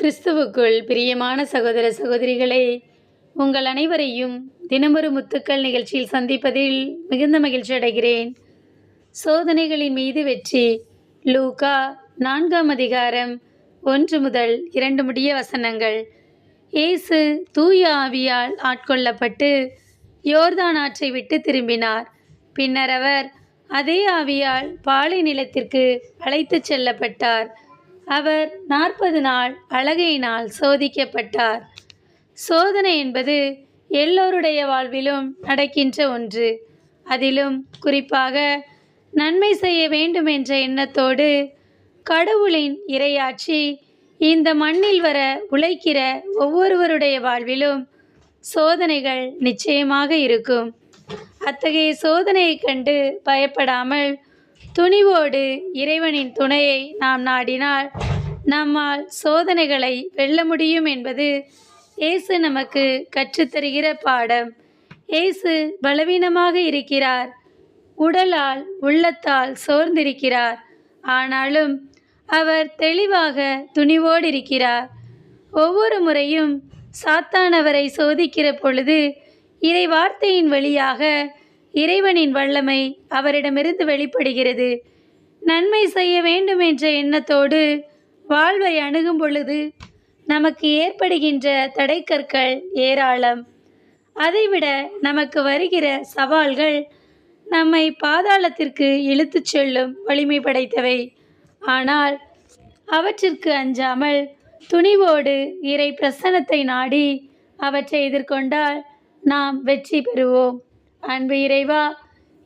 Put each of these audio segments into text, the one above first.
கிறிஸ்துவுக்குள் பிரியமான சகோதர சகோதரிகளே, உங்கள் அனைவரையும் தினமொரு முத்துக்கள் நிகழ்ச்சியில் சந்திப்பதில் மிகுந்த மகிழ்ச்சி அடைகிறேன். சோதனைகளின் மீது வெற்றி. லூக்கா 4ஆம் அதிகாரம் 1 முதல் 2 முடிய வசனங்கள். இயேசு தூய ஆவியால் ஆட்கொள்ளப்பட்டு யோர்தான் ஆற்றை விட்டு திரும்பினார். பின்னர் அவர் அதே ஆவியால் பாலை நிலத்திற்கு அழைத்துச் செல்லப்பட்டார். அவர் 40 நாள் அழகையினால் சோதிக்கப்பட்டார். சோதனை என்பது எல்லோருடைய வாழ்விலும் நடக்கின்ற ஒன்று. அதிலும் குறிப்பாக நன்மை செய்ய வேண்டும் என்ற எண்ணத்தோடு கடவுளின் இறையாட்சி இந்த மண்ணில் வர உழைக்கிற ஒவ்வொருவருடைய வாழ்விலும் சோதனைகள் நிச்சயமாக இருக்கும். அத்தகைய சோதனையை கண்டு பயப்படாமல் துணிவோடு இறைவனின் துணையை நாம் நாடினால் நம்மால் சோதனைகளை வெல்ல முடியும் என்பது இயேசு நமக்கு கற்றுத்தருகிற பாடம். இயேசு பலவீனமாக இருக்கிறார், உடலால் உள்ளத்தால் சோர்ந்திருக்கிறார். ஆனாலும் அவர் தெளிவாக துணிவோடு இருக்கிறார். ஒவ்வொரு முறையும் சாத்தான் அவரை சோதிக்கிற பொழுது இறை வார்த்தையின் வழியாக இறைவனின் வல்லமை அவரிடமிருந்து வெளிப்படுகிறது. நன்மை செய்ய வேண்டும் என்ற எண்ணத்தோடு வாழ்வை அணுகும் பொழுது நமக்கு ஏற்படுகின்ற தடைக்கற்கள் ஏராளம். அதைவிட நமக்கு வருகிற சவால்கள் நம்மை பாதாளத்திற்கு இழுத்துச் செல்லும் வலிமை படைத்தவை. ஆனால் அவற்றிற்கு அஞ்சாமல் துணிவோடு இறை பிரசன்னத்தை நாடி அவற்றை எதிர்கொண்டால் நாம் வெற்றி பெறுவோம். அன்பு இறைவா,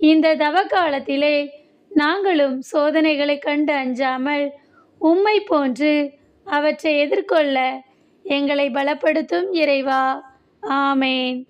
இந்த தவ காலத்திலே நாங்களும் சோதனைகளை கண்டு அஞ்சாமல் உம்மை போன்று அவற்றை எதிர்கொள்ள எங்களை பலப்படுத்தும் இறைவா. ஆமேன்.